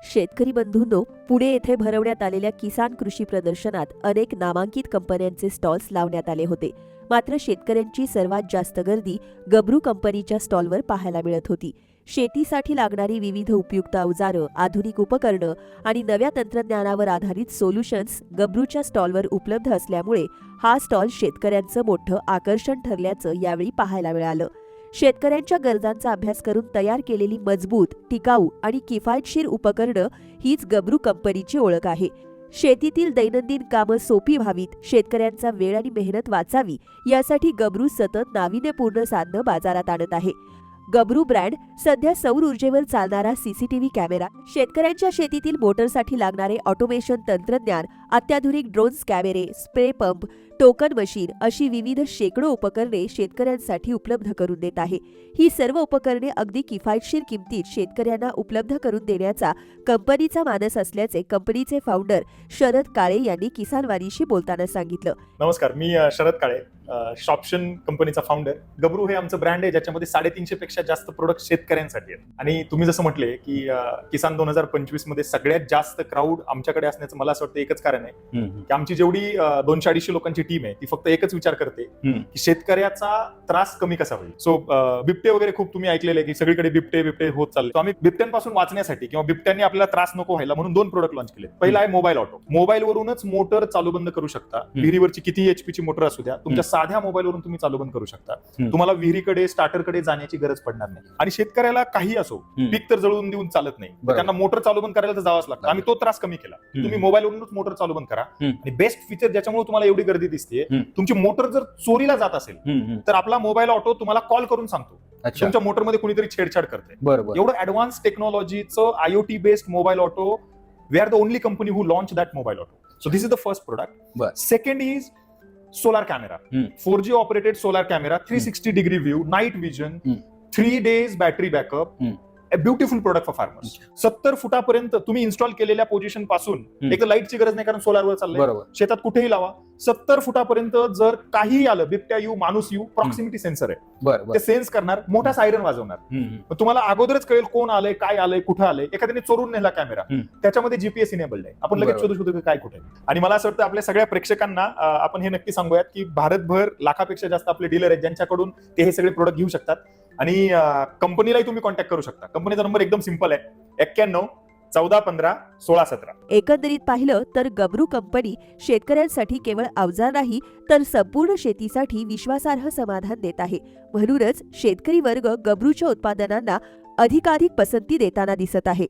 शेतकरी बंधूंनो, पुणे येथे भरवण्यात आलेल्या किसान कृषी प्रदर्शनात अनेक नामांकित कंपन्यांचे स्टॉल्स लावण्यात आले होते. मात्र शेतकऱ्यांची सर्वात जास्त गर्दी गब्रू कंपनीच्या स्टॉलवर पाहायला मिळत होती. शेतीसाठी लागणारी विविध उपयुक्त अवजारं, आधुनिक उपकरणं आणि नव्या तंत्रज्ञानावर आधारित सोल्युशन्स गब्रूच्या स्टॉलवर उपलब्ध असल्यामुळे हा स्टॉल शेतकऱ्यांचं मोठं आकर्षण ठरल्याचं यावेळी पाहायला मिळालं. शेतकऱ्यांच्या गरजांचा अभ्यास करून तयार केलेली मजबूत, टिकाऊ आणि किफायतशीर उपकरणं हीच गब्रू कंपनीची ओळख आहे. शेतीतील दैनंदिन कामं सोपी व्हावीत, शेतकऱ्यांचा वेळ आणि मेहनत वाचावी यासाठी गब्रू सतत नाविन्यपूर्ण साधनं बाजारात आणत आहे. गब्रू ब्रँड सध्या सौर ऊर्जेवर चालणारा सीसीटीव्ही कॅमेरा, शेतकऱ्यांच्या शेतीतील मोटरसाठी लागणारे ऑटोमेशन तंत्रज्ञान, अत्याधुनिक ड्रोन्स कॅमेरे, स्प्रे पंप, टोकन मशीन अशी विविध शेकडो उपकरणे शेतकऱ्यांसाठी उपलब्ध करून देत आहे. ही सर्व उपकरणे अगदी किफायतशीर किमतीत शेतकऱ्यांना उपलब्ध करून देण्याचा कंपनीचा मानस असल्याचे कंपनीचे फाउंडर शरद काळे यांनी किसान वाणीशी बोलताना सांगितलं. नमस्कार, मी शरद काळे, शॉप्शन कंपनीचा फाउंडर. गब्रू हे आमचं ब्रँड आहे ज्याच्यामध्ये 350 पेक्षा जास्त प्रोडक्ट शेतकऱ्यांसाठी आहेत. आणि तुम्ही जसं म्हटले की किसान 2025 मध्ये सगळ्यात जास्त क्राऊड आमच्याकडे असण्याचं मला असं वाटतं एकच कारण आहे की आमची जेवढी 200-250 लोकांची टीम आहे ती फक्त एकच विचार करते की शेतकऱ्याचा त्रास कमी कसा होईल. सो बिबटे वगैरे खूप तुम्ही ऐकलेले की सगळीकडे बिबटे होत चालले. आम्ही बिबट्यांपासून वाचण्यासाठी किंवा बिबट्यांनी आपल्याला त्रास नको व्हायला म्हणून 2 प्रोडक्ट लॉन्च केले. पहिला आहे मोबाईल ऑटो. मोबाईलवरूनच मोटर चालू बंद करू शकता. विहिरीवरची किती HP ची मोटर असू द्या, तुमच्या साध्या मोबाईलवरून तुम्ही चालू बंद करू शकता. तुम्हाला विहिरीकडे, स्टार्टरकडे जाण्याची गरज पडणार नाही. आणि शेतकऱ्याला काही असो, पीक तर जळून देऊन चालत नाही, त्यांना मोटर चालू बंद करायला तर जावंच लागतं. आम्ही तो त्रास कमी केला. तुम्ही मोबाईलवरूनच मोटर चालू बंद करा. आणि बेस्ट फीचर ज्याच्यामुळे तुम्हाला एवढी गर्दी दिसते, तुमची मोटर जर चोरीला जात असेल तर आपला मोबाईल ऑटो तुम्हाला कॉल करून सांगतो तुमच्या मोटरमध्ये कुणीतरी छेडछाड करते. एवढं ऍडव्हान्स टेक्नॉलॉजीचं IoT based mobile auto. We are the only company who launch that mobile auto. So this is the first product. Second is solar camera. 4G operated solar camera, 360 degree view, night vision, 3 days battery backup. A beautiful product for farmers. 70 फुटापर्यंत तुम्ही install केलेल्या position पासून, एक तर लाईटची गरज नाही कारण सोलारवर चाललंय, शेतात कुठेही लावा, 70 फुटापर्यंत जर काही आलं, बिबट्या येऊ, माणूस येऊ, प्रॉक्सिमिटी सेन्सर आहे, ते सेन्स करणार, मोठा सायरन वाजवणार. तुम्हाला अगोदरच कळेल कोण आलंय, काय आलंय, कुठं आलंय. एखाद्याने चोरून नेला कॅमेरा, त्याच्यामध्ये GPS इनेबल्ड आहे, आपण लगेच शोधू शकतो काय कुठे. आणि मला असं वाटतं आपल्या सगळ्या प्रेक्षकांना आपण हे नक्की सांगूयात की भारतभर लाखापेक्षा जास्त आपले डीलर आहेत ज्यांच्याकडून ते हे सगळे प्रोडक्ट घेऊ शकतात. आणि कंपनीलाही तुम्ही कॉन्टॅक्ट करू शकता. कंपनीचा नंबर एकदम सिंपल आहे, 91 14 15 16 17. एकंदरीत पाहिलं तर गब्रू कंपनी शेतकऱ्यांसाठी केवळ अवजार नाही तर संपूर्ण शेतीसाठी विश्वासार्ह समाधान देत आहे. म्हणूनच शेतकरी वर्ग गब्रूच्या उत्पादनांना अधिकाधिक पसंती देताना दिसत आहे.